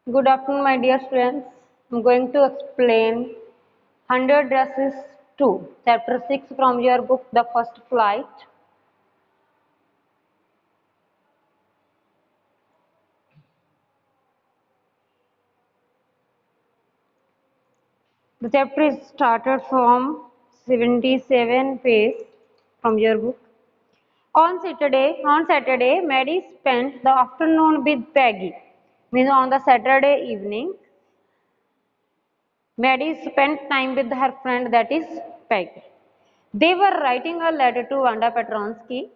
Good afternoon, my dear students. I'm going to explain 100 Dresses 2, Chapter 6 from your book, The First Flight. The chapter is started from 77 page from your book. On Saturday, Mary spent the afternoon with Peggy. Means on the Saturday evening, Mary spent time with her friend, that is Peggy. They were writing a letter to Wanda Petronsky.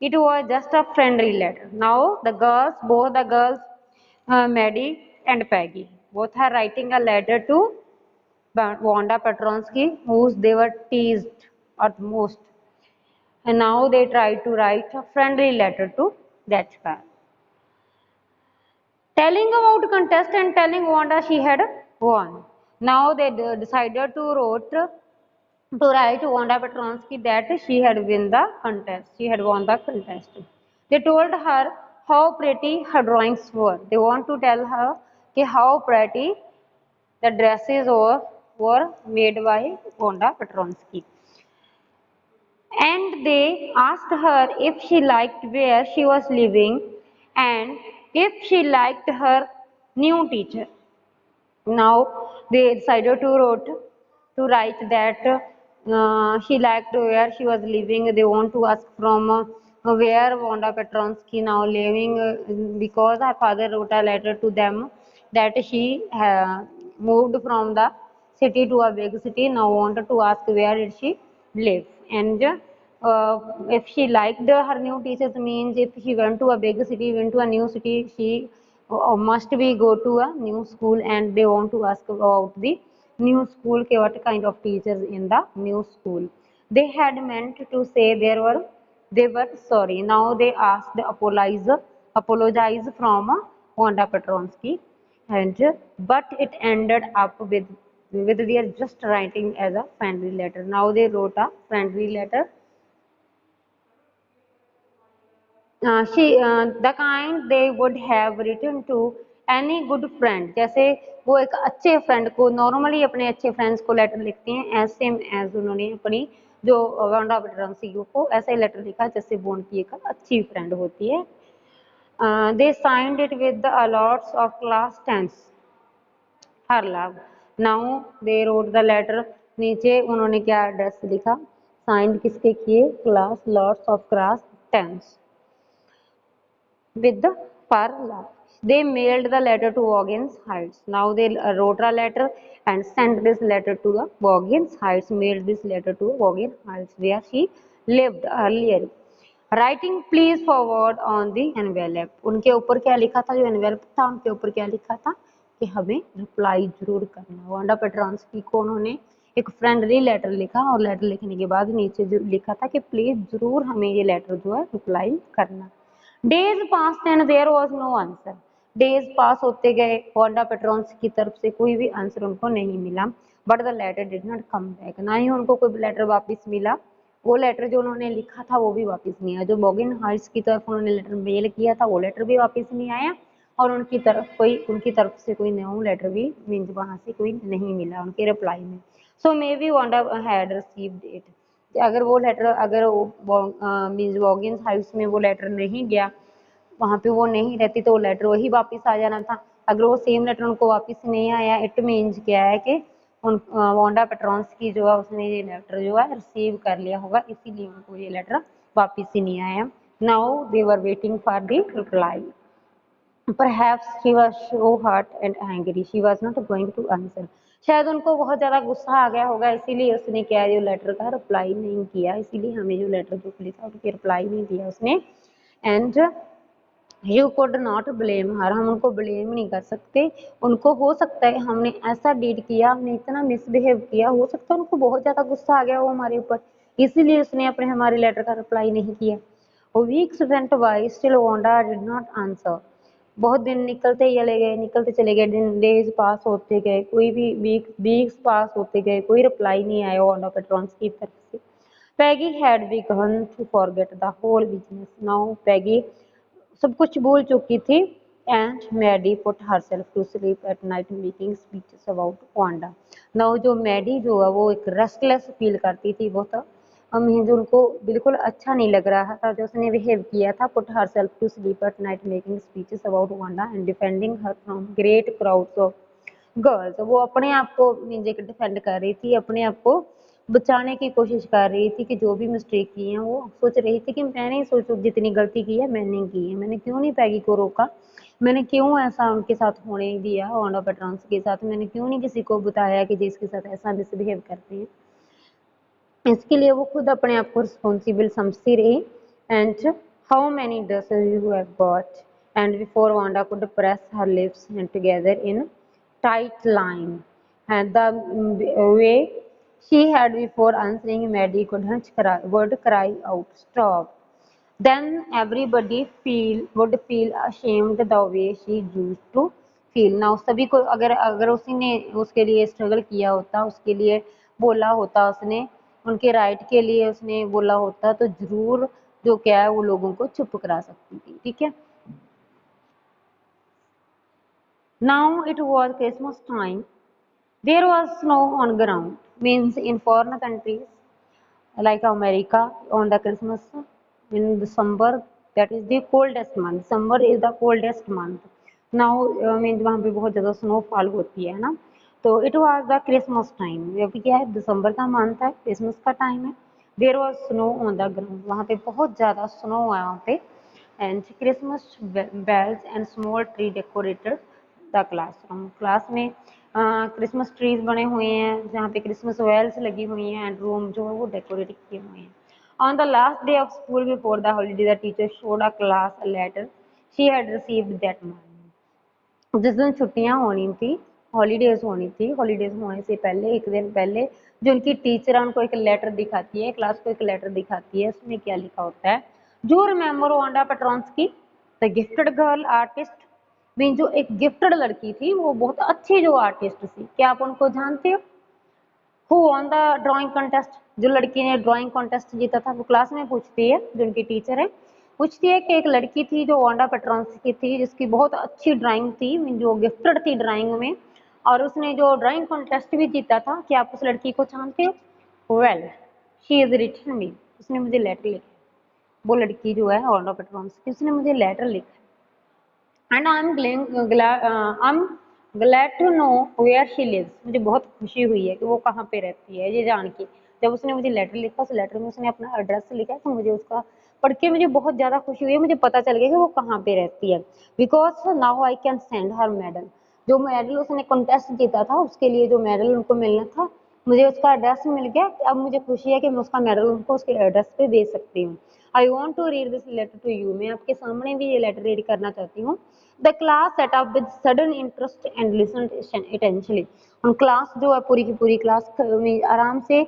It was just a friendly letter. Now both the girls, Maddie and Peggy, both are writing a letter to Wanda Petronsky, whose they were teased at most. And now they try to write a friendly letter to that guy. Telling about contest and telling Wanda she had won. Now they decided to write Wanda Petronsky that she had won the contest. She had won the contest. They told her how pretty her drawings were. They want to tell her how pretty the dresses were made by Wanda Petronsky. And they asked her if she liked where she was living and if she liked her new teacher. Now they decided to write that she liked where she was living. They want to ask from where Wanda Petronsky now living because her father wrote a letter to them that she moved from the city to a big city. Now wanted to ask where did she live, and if she liked her new teachers means if she went to a big city, went to a new city, she must be go to a new school, and they want to ask about the new school, what kind of teachers in the new school. They had meant to say they were sorry. Now they asked apologize from Wanda Petronsky, and but it ended up with their just writing as a friendly letter. Now they wrote a friendly letter. The kind they would have written to any good friend. जैसे वो एक अच्छे friend को normally अपने अच्छे friends को letter लिखते हैं, एज सेम एज उन्होंने अपनी जो वांडा पेट्रोंसी को ऐसा ही लेटर लिखा जैसे बोन की एक अच्छी फ्रेंड होती है. They signed it with the allots of class 10 her love. Now they wrote the letter. नीचे उन्होंने क्या एड्रेस लिखा, साइंड किसके किए, class lots of class 10 with the per love. They mailed the letter to Vaughan's Heights. Now they wrote a letter and sent this letter to the Vaughan's Heights, mailed this letter to Vaughan Heights where she lived earlier. Writing please forward on the envelope. उनके ऊपर क्या लिखा था, जो envelope था उनके ऊपर क्या लिखा था कि हमें रिप्लाई जरूर करना. वांडा पेट्रोंस्की को उन्होंने एक फ्रेंडली लेटर लिखा और लेटर लिखने के बाद नीचे जो लिखा था कि प्लीज जरूर हमें ये लेटर जो है रिप्लाई करना. Days pass and there was no answer. Days pass होते गए, वांडा पेट्रोंस की तरफ से कोई भी आंसर उनको नहीं मिला. But the letter did not come back. ना ही उनको कोई लेटर वापस मिला. वो लेटर जो उन्होंने लिखा था वो भी वापस नहीं आया. जो वॉगन हाइट्स की तरफ उन्होंने लेटर मेल किया था वो लेटर भी वापस नहीं आया और उनकी तरफ से कोई न्यू लेटर भी मीन्स वहां से कोई नहीं मिला उनके रिप्लाई में. So maybe Wanda had received it. अगर वो लेटर मीन्स वॉगिन हाइट्स में वो लेटर नहीं गया, वहाँ पे वो नहीं रहती तो वो लेटर वही वापस आ जाना था. अगर वो सेम लेटर उनको वापस नहीं आया, इट मीन्स क्या है कि वांडा पेट्रोंस्की जो है उसने ये लेटर जो है रिसीव कर लिया होगा, इसीलिए उनको ये लेटर वापस ही नहीं आया. Now they were waiting for the reply. Perhaps she was so hurt and angry. She was not going to answer. शायद उनको बहुत ज़्यादा गुस्सा आ गया होगा, इसीलिए उसने क्या जो लेटर का रिप्लाई नहीं किया. इसीलिए हमें जो लेटर जो लिखा उसकी रिप्लाई नहीं दिया उसने. And you could not blame हर. हम उनको ब्लेम नहीं कर सकते. उनको हो सकता है हमने ऐसा डीड किया, हमने इतना मिसबिहेव किया, हो सकता है उनको बहुत ज़्यादा गुस्सा आ गया हो हमारे ऊपर, इसीलिए उसने अपने हमारे लेटर का रिप्लाई नहीं किया. Weeks went by, still Wanda did not answer. बहुत दिन निकलते चले गए दिन. डेज पास होते गए, कोई भी वीक्स पास होते गए, कोई रिप्लाई नहीं आया वांडा पेट्रोंस की तरफ से. Peggy had begun to forget the whole business. Now Peggy सब कुछ भूल चुकी थी and Maddie put herself to sleep at night making speeches about Wanda. Now जो मैडी जो है वो एक रेस्टलेस फील करती थी बहुत, मीन्स उनको बिल्कुल अच्छा नहीं लग रहा था जो उसने बिहेव किया था। Put herself to sleep at night making speeches about Wanda and defending her from great crowds of girls. वो अपने आप को मीन्स एक डिफेंड कर रही थी, अपने आप को बचाने की कोशिश कर रही थी कि जो भी मिस्टेक की है वो सोच रही थी कि मैंने सोचो जितनी गलती की है मैंने की है, मैंने क्यों नहीं पैगी को रोका, मैंने क्यों ऐसा उनके साथ होने दिया वांडा पेट्रॉन्स के साथ, मैंने क्यों नहीं किसी को बताया कि जिसके साथ ऐसा मिसबिहेव करते हैं। इसके लिए वो खुद अपने आप को रिस्पॉन्सिबल समझती रही। And how many dresses you have got and before Wanda could press her lips and together in tight line and the way she had before answering Maddie would cry out stop, then everybody would feel ashamed the way she used to feel। now सभी को अगर अगर उसी ने उसके लिए struggle किया होता, उसके लिए बोला होता, उसने उनके राइट के लिए उसने बोला होता तो जरूर जो क्या है वो लोगों को चुप करा सकती थी। ठीक है, now it was Christmas time, there was snow on ground, means in foreign countries like America on the Christmas in December, that is the coldest month, December is the coldest month now, means वहाँ पे बहुत ज़्यादा snowfall होती है ना। तो it was the Christmas time, क्योंकि क्या है दिसंबर का मंथ है, क्रिसमस का टाइम है। There was snow on the ground, वहाँ पे बहुत ज़्यादा स्नो है वहाँ पे। And Christmas bells and small tree decorated the classroom, class में क्रिसमस ट्रीज बने हुए हैं जहाँ पे क्रिसमस वेल्स लगी हुई हैं एंड रूम जो है वो डेकोरेट किए हुए हैं। On the last day of school before the holiday the teacher showed a class a letter she had received that morning. जिस दिन छुट्टियां होनी थी, हॉलीडेज होनी थी, हॉलीडेज होने से पहले एक दिन पहले जो उनकी टीचर है उनको एक लेटर दिखाती है, क्लास को एक लेटर दिखाती है। उसमें क्या लिखा होता है, जो रिमेम्बर वांडा पेट्रॉन्स की the gifted girl artist, mean जो एक गिफ्टेड लड़की थी वो बहुत अच्छी जो आर्टिस्ट थी, क्या आप उनको जानते हो? Who on the drawing contest, जो लड़की ने ड्राइंग कॉन्टेस्ट जीता था, वो क्लास में पूछती है, जो उनकी टीचर है पूछती है कि एक लड़की थी जो वांडा पेट्रॉन्स की थी जिसकी बहुत अच्छी ड्राइंग थी, जो गिफ्टेड थी ड्राइंग में, और उसने जो ड्राइंग कॉन्टेस्ट भी जीता था, क्या आप उस लड़की को जानते हो? वेल शी इज रिटन मी, उसने मुझे लेटर लिखा, वो लड़की जो है वांडा पेट्रॉन्स की, उसने मुझे लेटर लिखा and I am glad to know where she lives, मुझे बहुत खुशी हुई है कि वो कहाँ पे रहती है ये जान के। जब उसने मुझे लेटर लिखा, उस लेटर में उसने अपना एड्रेस लिखा, तो मुझे उसका पढ़ के मुझे बहुत ज़्यादा खुशी हुई है, मुझे पता चल गया कि वो कहाँ पे रहती है। Because now I can send her medal, जो मेडल उसने कॉन्टेस्ट जीता था उसके लिए जो मेडल उनको मिलना था, मुझे उसका एड्रेस मिल गया। अब मुझे खुशी है कि मैं उसका मेडल उनको उसके एड्रेस पे भेज सकती हूँ। I want to read this letter to you, मैं आपके सामने भी ये लेटर रीड करना चाहती हूँ। The class set up with sudden interest and listen attentively, उन क्लास जो है पूरी की पूरी क्लास आराम से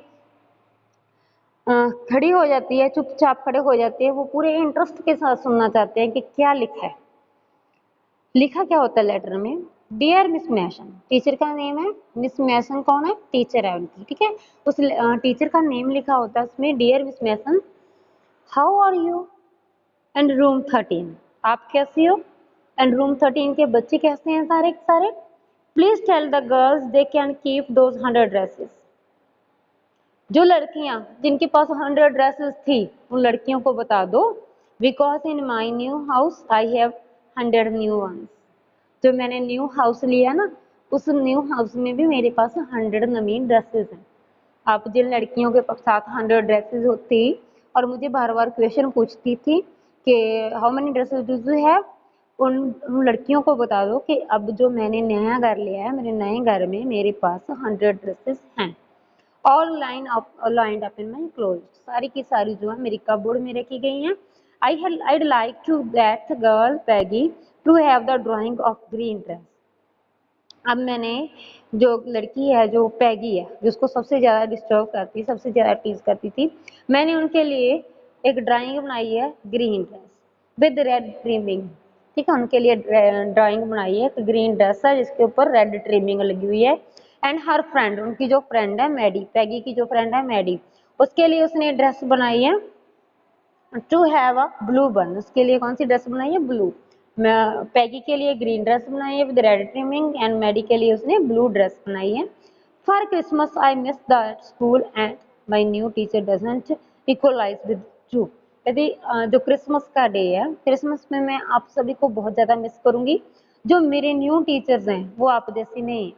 खड़ी हो जाती है, चुपचाप खड़े हो जाते हैं, वो पूरे इंटरेस्ट के साथ सुनना चाहते हैं कि क्या लिखा है। लिखा क्या होता है लेटर में, डियर मिस मैसन, टीचर का नेम है, मिस मैसन कौन है, टीचर है उनकी, ठीक है। उस टीचर का नेम लिखा होता है उसमें, dear Miss Mason how are you and room 13, आप कैसी हो, एंड रूम 13 के बच्चे कैसे हैं सारे के सारे। Please tell the girls they can keep those 100 dresses, जो लड़कियां जिनके पास 100 ड्रेसेस थी उन लड़कियों को बता दो, because in my new house I have 100 new ones, जो मैंने न्यू हाउस लिया ना उस न्यू हाउस में भी मेरे पास 100 नवीन ड्रेसेस हैं। आप जिन लड़कियों के साथ 100 ड्रेसेस होती और मुझे बार बार क्वेश्चन पूछती थी कि how many dresses do you have, उन लड़कियों को बता दो कि अब जो मैंने नया घर लिया है, मेरे नए घर में मेरे पास 100 ड्रेसेस हैं। All lined up in my close, सारी की सारी जो है मेरी कपबोर्ड में रखी गई हैं। I'd like to that girl Peggy to have the drawing of green dress, अब मैंने जो लड़की है जो पैगी है जिसको सबसे ज़्यादा डिस्टर्ब करती, सबसे ज़्यादा टीज करती थी, मैंने उनके लिए एक ड्राइंग बनाई है green dress with red trimming, ठीक है, उनके लिए ड्राइंग बनाई है, एक ग्रीन ड्रेस है जिसके ऊपर रेड ट्रिमिंग लगी हुई है। एंड हर फ्रेंड, उनकी जो फ्रेंड है मैडी, पैगी की जो फ्रेंड है मैडी, उसके लिए उसने ड्रेस बनाई है टू हैव अ ब्लू बन, उसके लिए कौन सी ड्रेस बनाई है, ब्लू, पैगी के लिए ग्रीन ड्रेस बनाई है with red trimming and Maddie के लिए उसने ब्लू ड्रेस बनाई है। For Christmas I miss the school and my new teacher doesn't equalize with you. यदि जो क्रिसमस का डे है, क्रिसमस में मैं आप सभी को बहुत ज़्यादा मिस करूंगी। जो मेरे न्यू टीचर्स हैं वो आप जैसी नहीं है।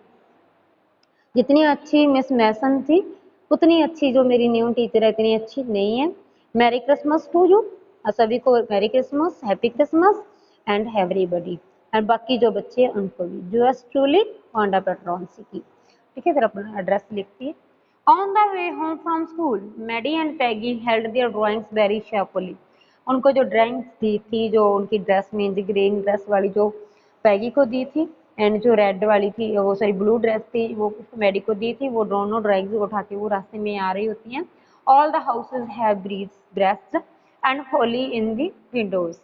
जितनी अच्छी मिस मैसन थी उतनी अच्छी जो मेरी न्यू टीचर है इतनी अच्छी नहीं है। मैरी क्रिसमस टू यू, सभी को merry Christmas, happy Christmas and everybody. And बाकी जो बच्चे हैं उनको भी यूएस ट्रूली वांडा पेट्रोन्सी की। ठीक है, फिर अपना एड्रेस लिखती है। On the way home from school Maddie and Peggy held their drawings very carefully. उनको जो ड्राइंग्स दी थी, जो उनकी ड्रेस में ग्रीन ड्रेस वाली जो पैगी को दी थी एंड जो रेड वाली थी वो सॉरी ब्लू ड्रेस थी वो मैडी को दी थी, वो दोनों ड्राइंग्स उठा के वो रास्ते में आ रही होती हैं। All the houses have breast and Holi in the Windows.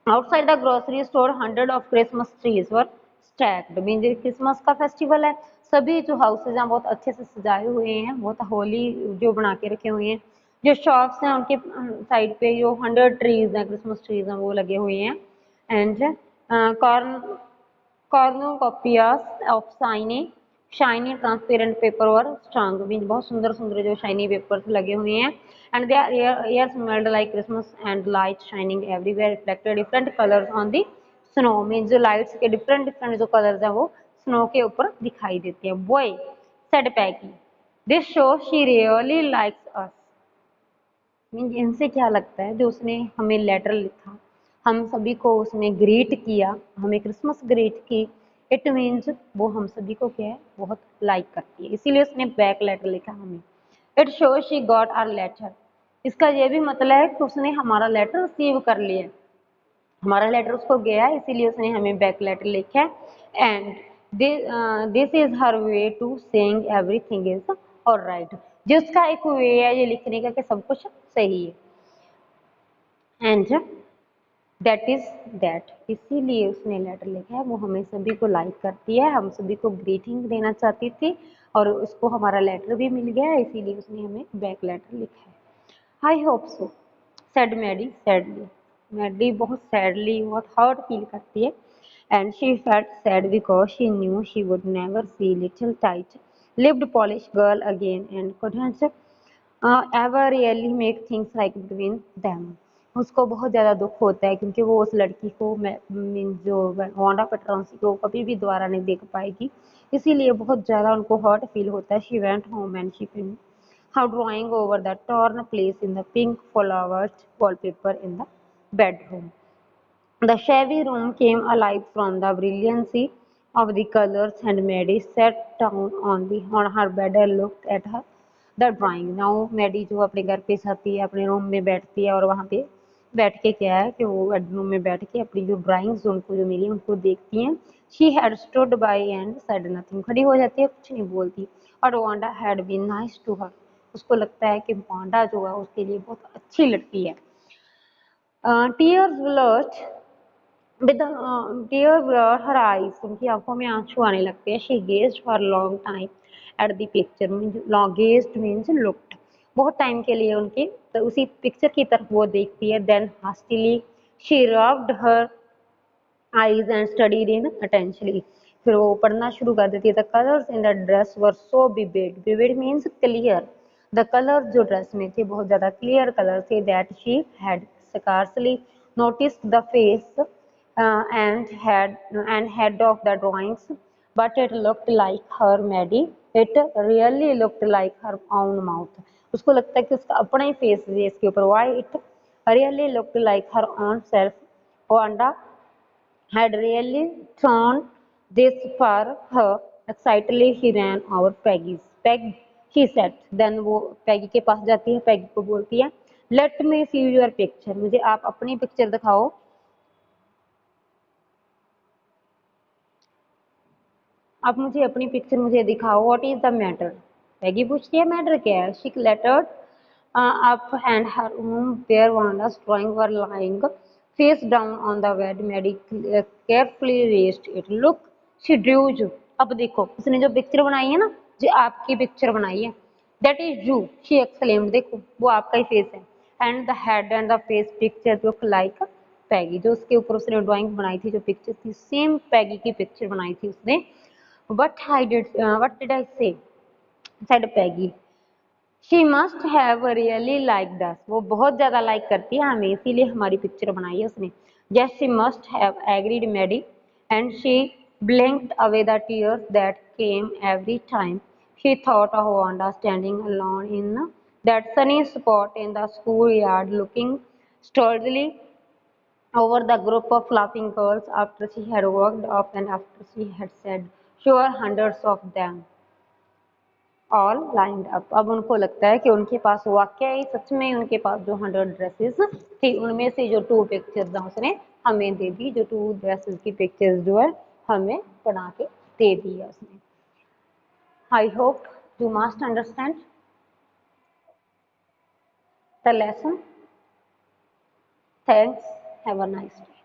Outside the grocery store 100 of Christmas trees were stacked. Mean Christmas का फेस्टिवल है, सभी जो हाउसेज हैं बहुत अच्छे से सजाए हुए हैं, बहुत होली जो बना के रखे हुए हैं। जो शॉप्स हैं उनके साइड पे जो 100 ट्रीज हैं, क्रिसमस ट्रीज हैं, वो लगे हुए हैं। And cornucopias of shiny transparent paper और स्ट्रॉन्ग। मीन बहुत सुंदर सुंदर जो शाइनी पेपर्स लगे हुए हैं। And their air smelled like Christmas and light shining everywhere reflected different colours on the snow. Mean जो लाइट्स के डिफरेंट डिफरेंट जो कलर्स हैं वो स्नो के ऊपर दिखाई देते हैं। Boy said Peggy, this show she really likes us. Mean इनसे क्या लगता है, जो उसने हमें लेटर लिखा, हम सभी को उसने ग्रीट किया, हमें क्रिसमस ग्रीट की, इट मीन्स वो हम सभी को क्या है बहुत लाइक करती है, इसीलिए उसने बैक लेटर लिखा हमें। It show she got hour later. इसका ये भी मतलब है कि उसने हमारा लेटर रिसीव कर लिया, हमारा लेटर उसको गया है, इसीलिए उसने हमें बैक लेटर लिखा है। And this is her way to saying everything is alright. जिसका एक वे है ये लिखने का कि सब कुछ सही है। एंड दैट इज दैट, इसीलिए उसने लेटर लिखा है, वो हमें सभी को लाइक करती है, हम सभी को ग्रीटिंग देना चाहती थी और उसको हमारा लेटर भी मिल गया है, इसीलिए उसने हमें बैक लेटर लिखा है। I hope so said Maddie sadly. Maddie बहुत सैडली, बहुत हर्ट फील करती है। And she felt sad because she knew she would never see little tight lived Polish girl again and couldn't ever really make things right between them. उसको बहुत ज़्यादा दुख होता है क्योंकि वो उस लड़की को मीन जो वांडा पेट्रोन्सी को कभी भी दोबारा नहीं देख पाएगी, इसीलिए बहुत ज़्यादा उनको हर्ट फील होता है। She went home and she finished her drawing over the torn place in the pink flowered wallpaper in the bedroom. The shabby room came alive from the brilliancy of the colors and Maddie sat down on her bed and looked at her the drawing. Now Maddie जो अपने घर पे जाती है, अपने room में बैठती है और वहाँ पे बैठ के क्या है कि वो बेडरूम में बैठ के अपनी जो ड्राइंग्स उनको जो मिली उनको देखती हैं। She had stood by and said nothing. खड़ी हो जाती है, कुछ नहीं बोलती। और Wanda had been nice to her. उसको लगता है कि वांडा जो है उसके लिए बहुत अच्छी लड़की है। Tears blurt with tear blurred her eyes, उनकी आंखों में आंसू आने लगते हैं। She gazed for long time at the picture. Gazed means looked, बहुत टाइम के लिए उनकी तो उसी पिक्चर की तरफ वो देखती है। Then hastily she rubbed her eyes and studied in attentionally. फिर वो पढ़ना शुरू कर देती है। The colors in the dress were so vivid. Vivid means clear. The colors जो ड्रेस में थे बहुत ज़्यादा क्लियर कलर थे। That she had scarcely noticed the face and head of the drawings, but it looked like her Maddie. It really looked like her own mouth. उसको लगता है कि उसका अपना ही फेस है इसके ऊपर। Why it really looked like her own self. Wanda had really thrown this for her. Excitedly she ran over Peggy's. Peg, she said. Then वो पैगी के पास जाती है, पैगी को बोलती है Let me see your picture. मुझे आप अपनी पिक्चर दिखाओ। आप मुझे अपनी पिक्चर मुझे दिखाओ। What is the matter? पैगी पूछती है मैटर क्या है। She clattered up and her room where Wanda's drawing were lying face down on the bed. Maddie carefully raised it. Look, she drew you. अब देखो उसने जो पिक्चर बनाई है ना, जो आपकी पिक्चर बनाई है, that is you. She exclaimed. देखो वो आपका ही फेस है। And the head and the face picture look like पैगी, जो उसके ऊपर उसने ड्राइंग बनाई थी, जो पिक्चर थी, सेम पैगी की पिक्चर बनाई थी उसने। What did I say? said Peggy. She must have really like दस, वो बहुत ज्यादा लाइक करती है हमें, इसीलिए हमारी पिक्चर बनाई है उसने। Yes she must have agreed Maddie, and she blinked away the tears that came every time she thought of Wanda standing alone in that sunny spot in the schoolyard, looking stolidly over the group of laughing girls after she had walked off and after she had said, sure, hundreds of them all lined up. अब उनको लगता है कि उनके पास वाकई ही सच में उनके पास जो 100 ड्रेसेस थी, उनमें से जो 2 पिक्चर्स उसने हमें दे दी, जो 2 ड्रेसेस की पिक्चर्स जो है हमें बना के दे दी है उसने। I hope you must understand the lesson. Thanks, have a nice day.